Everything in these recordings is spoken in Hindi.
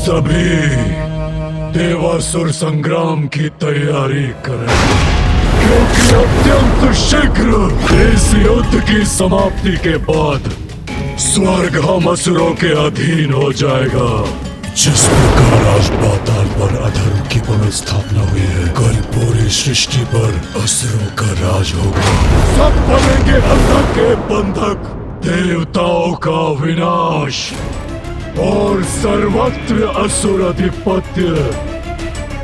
सभी देवासुर संग्राम की तैयारी करें, क्योंकि अत्यंत शीघ्र इस युद्ध की समाप्ति के बाद स्वर्ग हम असुरों के अधीन हो जाएगा। जिस प्रकार आज पाताल पर अधर्म की पुनर्स्थापना हुई है, कल पूरी सृष्टि पर असुरों का राज होगा। सब बनेंगे अंधक के बंधक, देवताओं का विनाश और सर्वत्र असुर अधिपत्य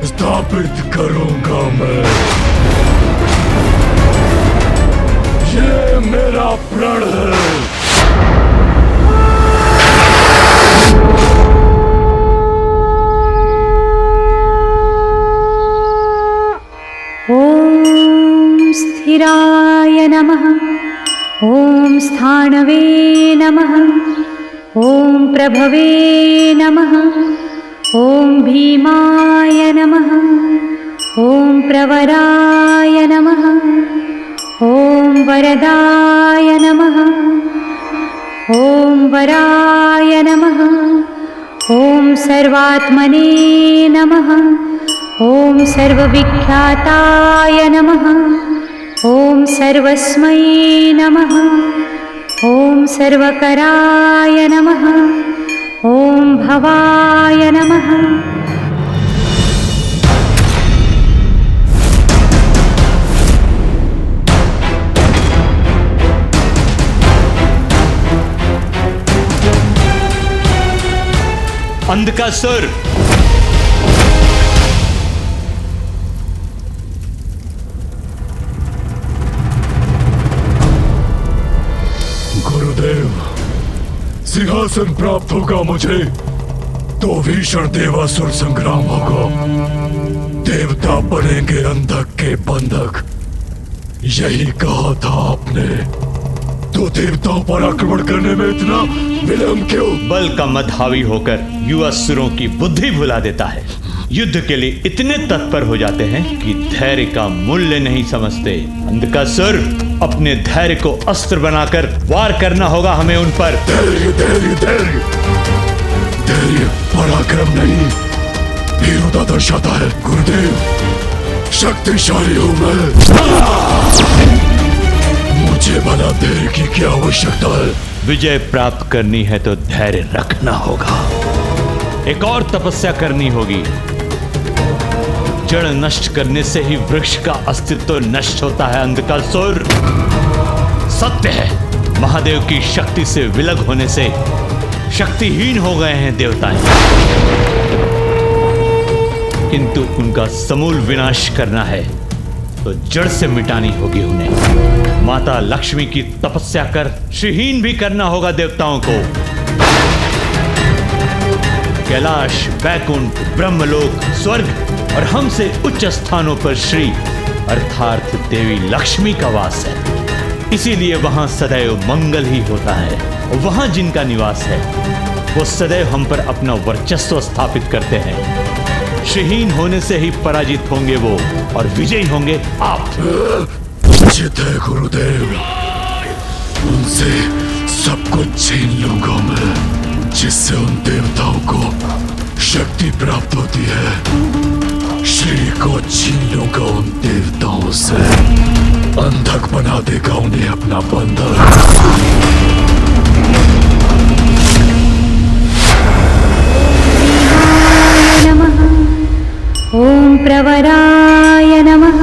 स्थापित करूंगा मैं। ये मेरा प्रण है। ओम स्थिराय नमः। ओम स्थाणवे नमः। ओम प्रभवे नमः। ओम भीमाय नमः। ओम प्रवराय नमः। ओम वरदाय नमः। ओम वराय नमः। ओम सर्वात्मने नमः। ओम सर्वविख्याताय नमः। ओम सर्वस्मै नमः। ओम सर्वकराय नमः। ओम भवाय नमः। अंधकासुर, गुरुदेव, सिंहासन प्राप्त होगा मुझे तो भीषण देवासुर संग्राम होगा। देवता बनेंगे अंधक के बंधक, यही कहा था आपने। तो देवताओं पर आक्रमण करने में इतना विलंब क्यों? बल का मद हावी होकर युवा असुरों की बुद्धि भुला देता है। युद्ध के लिए इतने तत्पर हो जाते हैं कि धैर्य का मूल्य नहीं समझते। अंधकासुर, अपने धैर्य को अस्त्र बनाकर वार करना होगा हमें उन पर। धैर्य धैर्य धैर्य धैर्य पराक्रम नहीं, वीरता दर्शाता है। गुरुदेव, शक्तिशाली हूं मैं। मुझे भला धैर्य की क्या आवश्यकता है? विजय प्राप्त करनी है तो धैर्य रखना होगा। एक और तपस्या करनी होगी। जड़ नष्ट करने से ही वृक्ष का अस्तित्व नष्ट होता है। अंधकासुर, सत्य है, महादेव की शक्ति से विलग होने से शक्तिहीन हो गए हैं देवताएं, किंतु उनका समूल विनाश करना है तो जड़ से मिटानी होगी उन्हें। माता लक्ष्मी की तपस्या कर श्रीहीन भी करना होगा देवताओं को। कैलाश, वैकुंठ, ब्रह्मलोक, स्वर्ग और हमसे उच्च स्थानों पर श्री अर्थात देवी लक्ष्मी का वास है। इसीलिए वहां सदैव मंगल ही होता है। वहां जिनका निवास है वो सदैव हम पर अपना वर्चस्व स्थापित करते हैं। श्रीहीन होने से ही पराजित होंगे वो और विजयी होंगे आप। उचित है गुरुदेव, उनसे सब कुछ छीन लूंगा मैं, जिससे उन देवताओं को शक्ति प्राप्त होती है। श्री को छीन लूंगा उन देवताओं से, अंधक बना देगा उन्हें अपना बंधन। ओम प्रवराय नमः।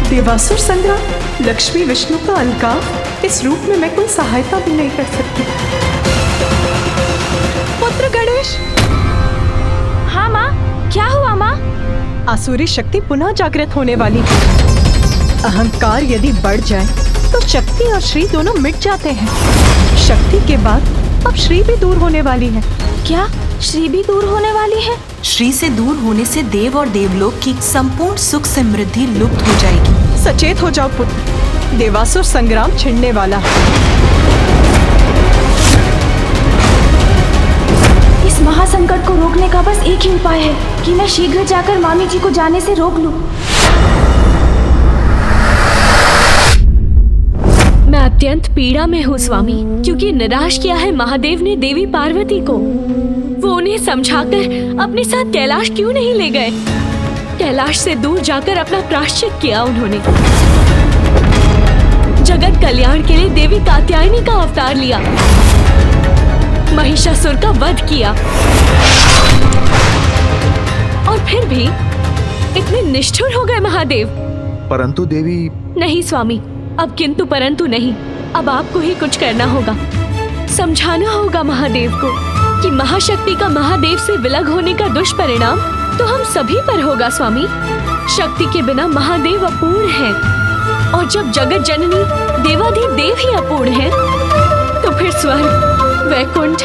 देवासुर संग्राम, लक्ष्मी विष्णु का अलगाव, इस रूप में मैं कोई सहायता भी नहीं कर सकती। पुत्र गणेश। हाँ माँ, क्या हुआ माँ? आसुरी शक्ति पुनः जागृत होने वाली है। अहंकार यदि बढ़ जाए तो शक्ति और श्री दोनों मिट जाते हैं। शक्ति के बाद अब श्री भी दूर होने वाली है। क्या श्री भी दूर होने वाली है। श्री से दूर होने से देव और देवलोक की संपूर्ण सुख समृद्धि लुप्त हो जाएगी। सचेत हो जाओ पुत्र, देवासुर संग्राम छिड़ने वाला है। इस महासंकट को रोकने का बस एक ही उपाय है कि मैं शीघ्र जाकर मामी जी को जाने से रोक लूं। मैं अत्यंत पीड़ा में हूँ स्वामी, क्योंकि निराश किया है महादेव ने देवी पार्वती को। वो उन्हें समझाकर अपने साथ कैलाश क्यों नहीं ले गए? कैलाश से दूर जाकर अपना प्रायश्चित किया उन्होंने। जगत कल्याण के लिए देवी कात्यायनी का अवतार लिया, महिषासुर का वध किया, और फिर भी इतने निष्ठुर हो गए महादेव। परंतु देवी। नहीं स्वामी, अब किंतु परंतु नहीं। अब आपको ही कुछ करना होगा, समझाना होगा महादेव को कि महाशक्ति का महादेव से विलग होने का दुष्परिणाम तो हम सभी पर होगा स्वामी। शक्ति के बिना महादेव अपूर्ण है, और जब जगत जननी देवाधिदेव ही अपूर्ण है, तो फिर स्वर्ग, वैकुंठ,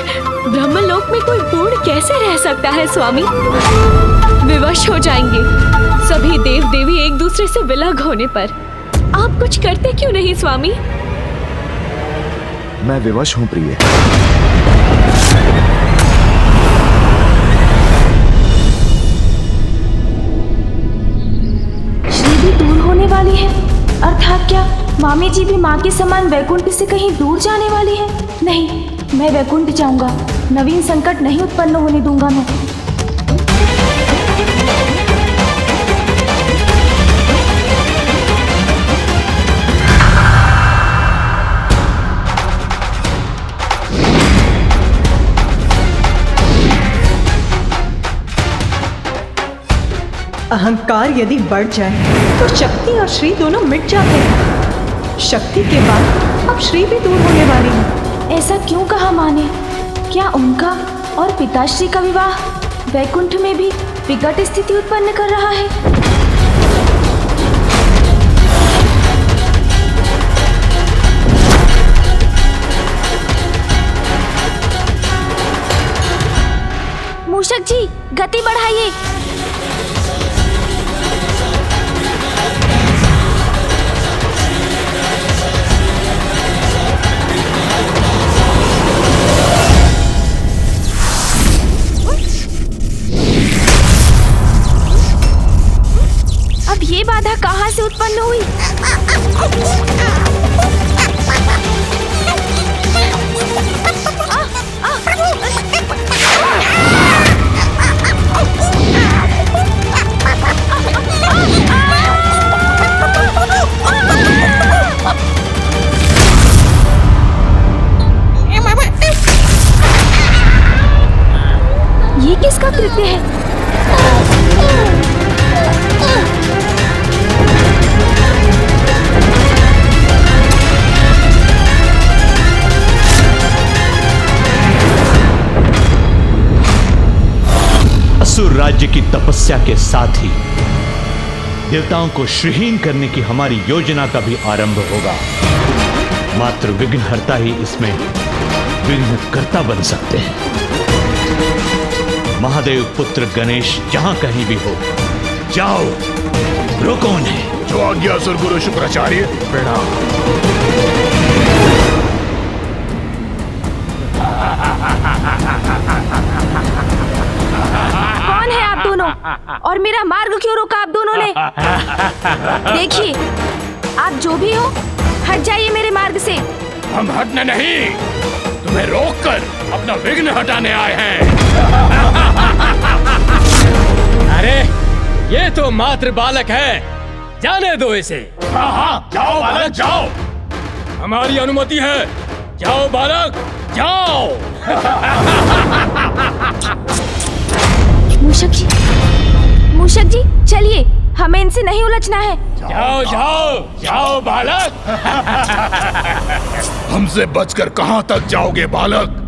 ब्रह्मलोक में कोई पूर्ण कैसे रह सकता है स्वामी? विवश हो जाएंगे सभी देव देवी एक दूसरे से विलग होने पर। आप कुछ करते क्यों नहीं स्वामी? मैं विवश हूँ प्रिय। श्री भी दूर होने वाली है, अर्थात क्या मामी जी भी माँ के समान वैकुंठ से कहीं दूर जाने वाली है? नहीं, मैं वैकुंठ जाऊंगा, नवीन संकट नहीं उत्पन्न होने दूंगा मैं। अहंकार यदि बढ़ जाए तो शक्ति और श्री दोनों मिट जाते हैं। शक्ति के बाद अब श्री भी दूर होने वाली है। ऐसा क्यों कहा माँ ने? क्या उनका और पिताश्री का विवाह वैकुंठ में भी विकट स्थिति उत्पन्न कर रहा है? मूषक जी, गति बढ़ाइए। ये बाधा कहाँ से उत्पन्न हुई? ये किसका कृत्य है? असुर राज्य की तपस्या के साथ ही देवताओं को श्रीहीन करने की हमारी योजना का भी आरंभ होगा। मात्र विघ्नहर्ता ही इसमें विघ्नकर्ता बन सकते हैं। महादेव पुत्र गणेश जहां कहीं भी हो, जाओ, रोको उन्हें। जो आज्ञा गुरु शुक्राचार्य। प्रणाम। कौन है आप दोनों और मेरा मार्ग क्यों रोका आप दोनों ने? देखिए, आप जो भी हो, हट जाइए मेरे मार्ग से। हम हटने नहीं, तुम्हें रोककर अपना विघ्न हटाने आए हैं। अरे ये तो मात्र बालक है, जाने दो इसे। हाँ, जाओ बालक जाओ, हमारी अनुमति है। जाओ बालक, जाओ। मूषक जी, चलिए, हमें इनसे नहीं उलझना है। जाओ जाओ जाओ बालक। हमसे बचकर कहाँ तक जाओगे बालक?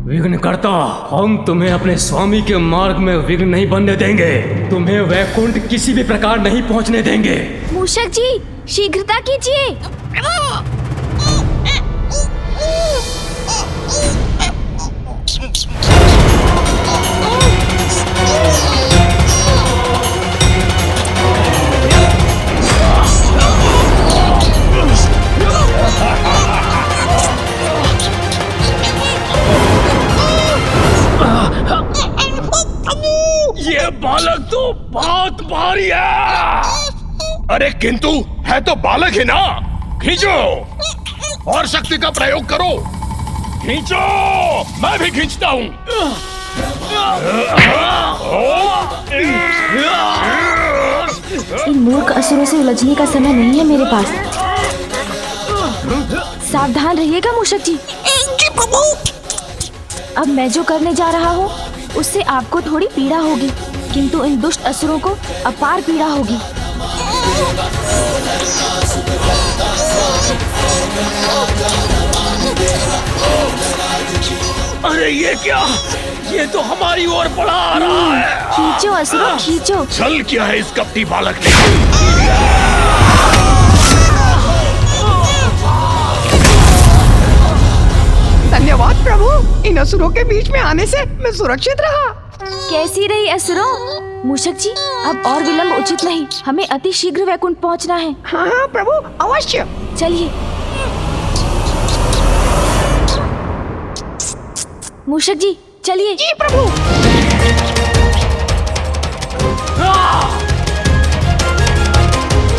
विघ्नकर्ता, हम तुम्हें अपने स्वामी के मार्ग में विघ्न नहीं बनने देंगे। तुम्हें वैकुंठ किसी भी प्रकार नहीं पहुंचने देंगे। मूषक जी, शीघ्रता कीजिए। ये बालक तो बहुत भारी है। अरे किंतु है तो बालक ही ना। खींचो और शक्ति का प्रयोग करो। खींचो, मैं भी खींचता हूँ। इन मूर्ख असुरों से उलझने का समय नहीं है मेरे पास। सावधान रहिएगा मूषक जी। अब मैं जो करने जा रहा हूँ उससे आपको थोड़ी पीड़ा होगी, किंतु इन दुष्ट असुरों को अपार पीड़ा होगी। अरे ये क्या? ये तो हमारी ओर बढ़ा आ रहा है। खींचो असुरों, खींचो। चल क्या है इस कपटी बालक ने? धन्यवाद प्रभु, इन असुरों के बीच में आने से मैं सुरक्षित रहा। कैसी रही असुरों? मूषक जी, अब और विलंब उचित नहीं, हमें अति शीघ्र वैकुंठ पहुंचना है। हाँ हाँ प्रभु, अवश्य। चलिए। मूषक जी चलिए। जी प्रभु।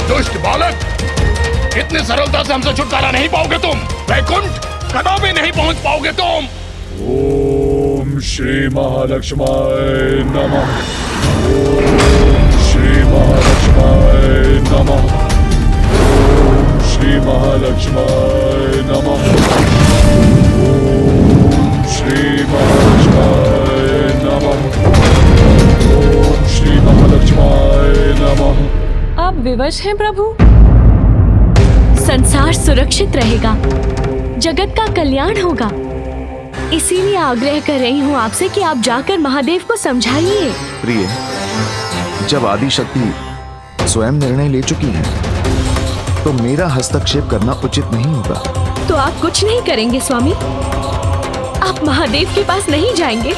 दुष्ट बालक, इतने सरलता से हमसे छुटकारा नहीं पाओगे तुम। वैकुंठ कदापि नहीं पहुंच पाओगे तुम। ओम श्री महालक्ष्माय नमः। ओम श्री महालक्ष्माय नमः। ओम श्री महालक्ष्माय नमः। ओम श्री महालक्ष्माय नमः। ओम श्री महालक्ष्माय नमः। आप विवश हैं प्रभु? संसार सुरक्षित रहेगा, जगत का कल्याण होगा, इसीलिए आग्रह कर रही हूँ आपसे कि आप जाकर महादेव को समझाइए। प्रिय, जब आदि शक्ति स्वयं निर्णय ले चुकी है तो मेरा हस्तक्षेप करना उचित नहीं होगा। तो आप कुछ नहीं करेंगे स्वामी? आप महादेव के पास नहीं जाएंगे?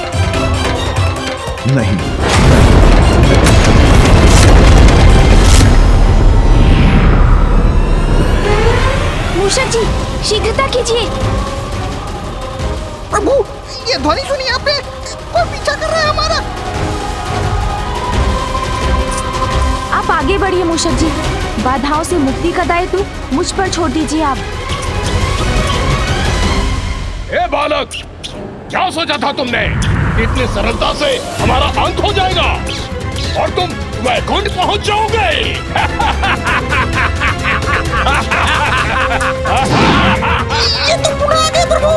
नहीं। मूषक जी शीघ्रता कीजिए। प्रभु, ये ध्वनि सुनी आपने? कोई पीछा कर रहा है हमारा। आप आगे बढ़िए मूषक जी, बाधाओं से मुक्ति का दायित्व मुझ पर छोड़ दीजिए आप। ए बालक, क्या सोचा था तुमने? इतनी सरलता से हमारा अंत हो जाएगा और तुम वैकुंठ पहुंच जाओगे। ये तो पुनः आ गए प्रभु।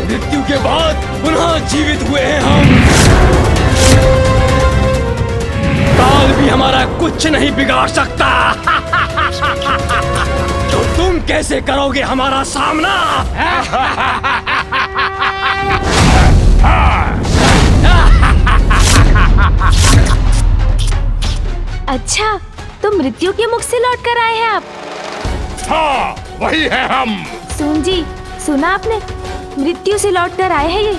मृत्यु के बाद पुनः जीवित हुए हैं हम। काल भी हमारा कुछ नहीं बिगाड़ सकता। तो तुम कैसे करोगे हमारा सामना? अच्छा, तो मृत्यु के मुख से लौट कर आए हैं आप? हाँ, वही है हम। सुन जी, सुना आपने? मृत्यु से लौट कर आए हैं ये।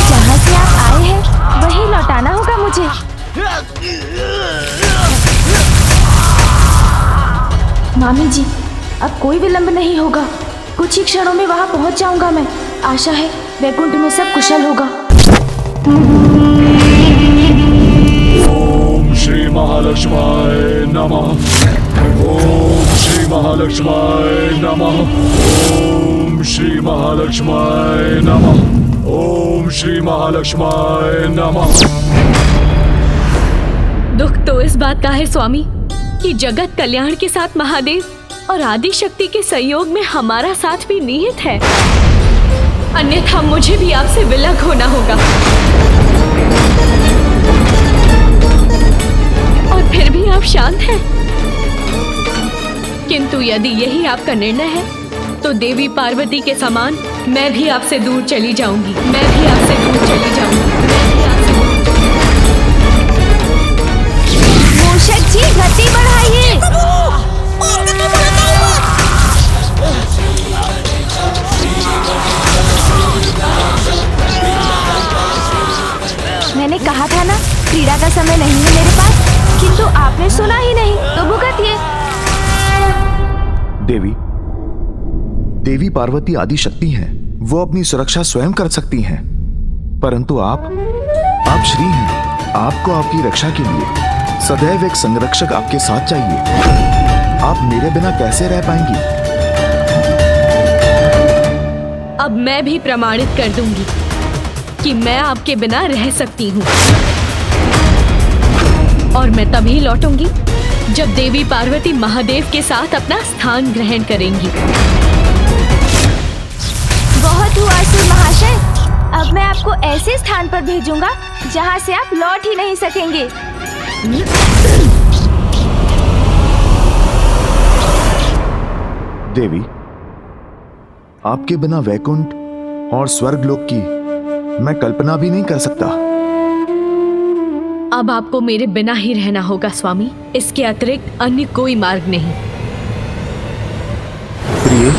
जहाँ से आप आए हैं वही लौटाना होगा मुझे। मामी जी, अब कोई विलंब नहीं होगा, कुछ ही क्षणों में वहाँ पहुँच जाऊंगा मैं। आशा है वैकुंठ में सब कुशल होगा। ओम श्री महालक्ष्माय नमः। ओम श्री महालक्ष्माय नमः। ओम श्री महालक्ष्माय नमः। ओम श्री महालक्ष्माय नमः। दुख तो इस बात का है स्वामी कि जगत कल्याण के साथ महादेव और आदि शक्ति के सहयोग में हमारा साथ भी निहित है, अन्यथा मुझे भी आपसे विलग होना होगा। और फिर भी आप शांत हैं। किंतु यदि यही आपका निर्णय है तो देवी पार्वती के समान मैं भी आपसे दूर चली जाऊंगी। मैं भी आपसे दूर चली जाऊंगी। मूषक जी गति बढ़ाइए। मैंने कहा था ना क्रीड़ा का समय नहीं है मेरे पास, किंतु आपने सुना ही नहीं तो भुगतिए। देवी पार्वती आदि शक्ति हैं। वो अपनी सुरक्षा स्वयं कर सकती हैं। परंतु आप श्री हैं। आपको आपकी रक्षा के लिए सदैव एक संरक्षक आपके साथ चाहिए। आप मेरे बिना कैसे रह पाएंगी? अब मैं भी प्रमाणित कर दूंगी कि मैं आपके बिना रह सकती हूँ। और मैं तभी लौटूंगी जब देवी पार्वती महादेव के साथ अपना स्थान ग्रहण करेंगी। बहुत हुआ असुर महाशय, अब मैं आपको ऐसे स्थान पर भेजूंगा जहाँ से आप लौट ही नहीं सकेंगे। देवी, आपके बिना वैकुंठ और स्वर्गलोक की मैं कल्पना भी नहीं कर सकता। अब आपको मेरे बिना ही रहना होगा स्वामी। इसके अतिरिक्त अन्य कोई मार्ग नहीं। प्रिय,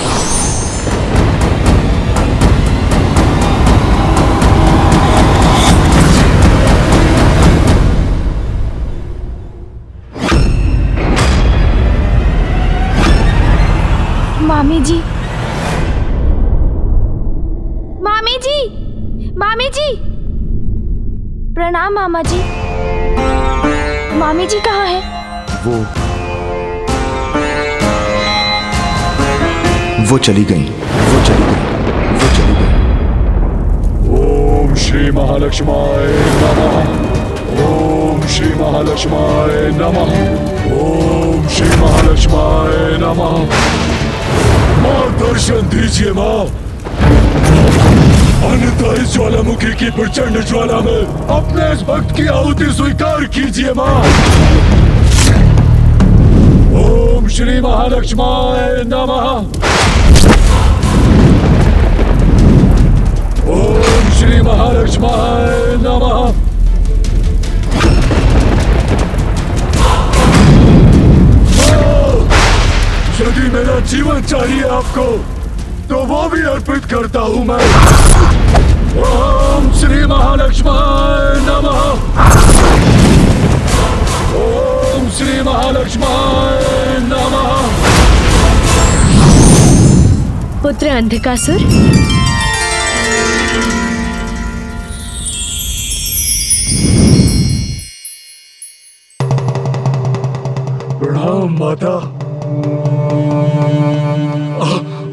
मामी जी, मामी जी, मामी जी, प्रणाम मामा जी। मामी जी कहाँ है? वो चली गई। ओम श्री महालक्ष्माय नमः। ओम श्री महालक्ष्माय नमः। ओम श्री महालक्ष्माय नमः। माँ दर्शन दीजिए माँ, अन्यथा इस ज्वालामुखी की प्रचंड ज्वाला में अपने इस भक्त की आहुति स्वीकार कीजिए माँ। ओम श्री महालक्ष्माय नमः। ओम श्री महालक्ष्माय नमः। यदि मेरा जीवन चाहिए आपको तो वो भी अर्पित करता हूँ मैं। ओम श्री महालक्ष्माय नमः। ओम श्री महालक्ष्माय नमः। पुत्र अंधकासुर, प्रणाम माता।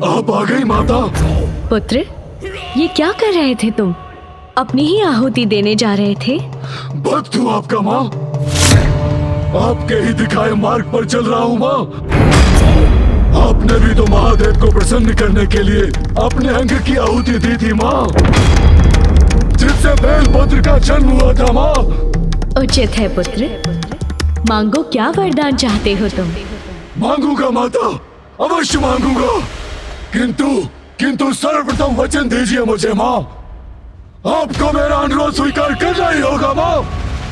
आप आ गई माता। पुत्र ये क्या कर रहे थे तुम? अपनी ही आहुति देने जा रहे थे? भक्त हूँ आपका माँ, आपके ही दिखाए मार्ग पर चल रहा हूँ माँ। आपने भी तो महादेव को प्रसन्न करने के लिए अपने अंग की आहुति दी थी माँ, जिससे बेलपत्र का जन्म हुआ था माँ। उचित है पुत्र, मांगो क्या वरदान चाहते हो तुम? मांगूंगा माता, अवश्य मांगूंगा, किंतु सर्वप्रथम वचन दीजिए मुझे माँ। आपको मेरा अनुरोध स्वीकार करना ही होगा माँ।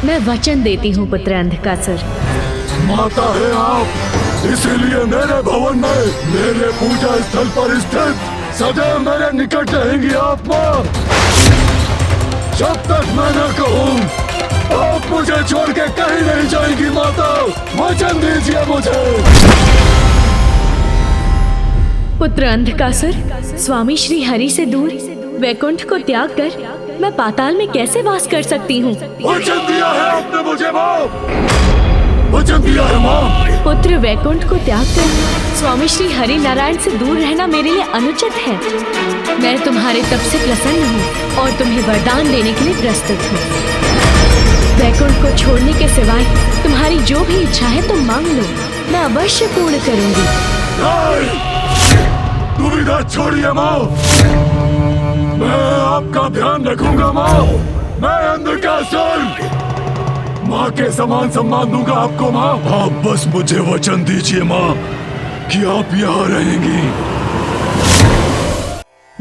मैं वचन देती हूँ पुत्र अंधकासुर। माता है आप, इसीलिए मेरे भवन में, मेरे पूजा स्थल पर स्थित सदैव मेरे निकट रहेंगी आप माँ। जब तक मैं न कहूँ आप मुझे छोड़ के कहीं नहीं जाएंगी माता। वचन दीजिए मुझे। पुत्र अंधकासुर, स्वामी श्री हरि से दूर वैकुंठ को त्याग कर मैं पाताल में कैसे वास कर सकती हूँ? वचन दिया है आपने मुझे माँ, वचन दिया है माँ। पुत्र वैकुंठ को त्याग कर स्वामी श्री हरि नारायण से दूर रहना मेरे लिए अनुचित है। मैं तुम्हारे तप से प्रसन्न हूँ और तुम्हें वरदान देने के लिए प्रस्तुत हूँ। वैकुंठ को छोड़ने के सिवाय तुम्हारी जो भी इच्छा है तुम मांग लो, मैं अवश्य पूर्ण करूंगी। दुविधा छोड़िए माँ, मैं आपका ध्यान रखूंगा माँ। मैं अंधकासुर, माँ के समान सम्मान दूंगा आपको माँ। आप बस मुझे वचन दीजिए माँ कि आप यहाँ रहेंगी।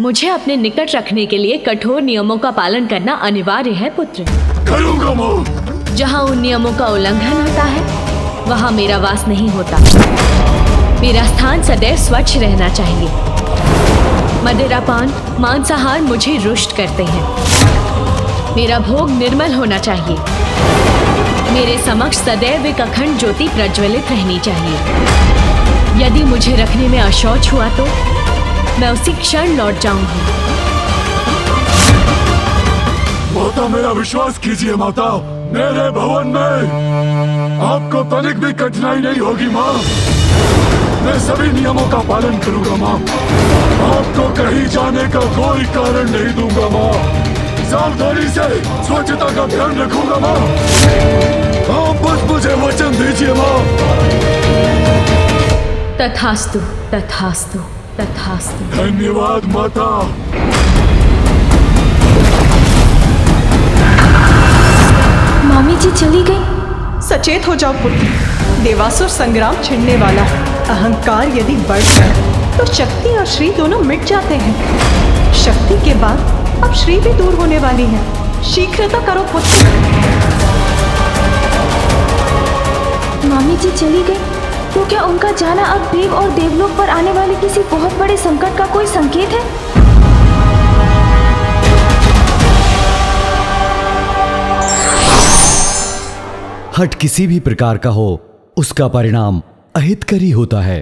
मुझे अपने निकट रखने के लिए कठोर नियमों का पालन करना अनिवार्य है पुत्र। करूंगा माँ। जहाँ उन नियमों का उल्लंघन होता है वहाँ मेरा वास नहीं होता। मेरा स्थान सदैव स्वच्छ रहना चाहिए। मदिरापान, मांसाहार मुझे रुष्ट करते हैं। मेरा भोग निर्मल होना चाहिए। मेरे समक्ष सदैव एक अखंड ज्योति प्रज्वलित रहनी चाहिए। यदि मुझे रखने में अशौच हुआ तो मैं उसी क्षण लौट जाऊंगी। माता, मेरा विश्वास कीजिए माता, मेरे भवन में आपको तनिक भी कठिनाई नहीं होगी माँ। मैं सभी नियमों का पालन करूंगा माँ। आपको कहीं जाने का कोई कारण नहीं दूंगा माँ। सावधानी से स्वच्छता का ध्यान रखूंगा माँ। आप बस मुझे वचन दीजिए माँ। तथास्तु, तथास्तु, तथास्तु। धन्यवाद माता। मामी जी चली गई। सचेत हो जाओ पुत्र, देवासुर संग्राम छिड़ने वाला है। अहंकार यदि बढ़ जाए तो शक्ति और श्री दोनों मिट जाते हैं। शक्ति के बाद अब श्री भी दूर होने वाली है। शीघ्रता करो पुत्र। मामी जी चली गई तो क्या उनका जाना अब देव और देवलोक पर आने वाले किसी बहुत बड़े संकट का कोई संकेत है? हट किसी भी प्रकार का हो, उसका परिणाम अहितकरी होता है।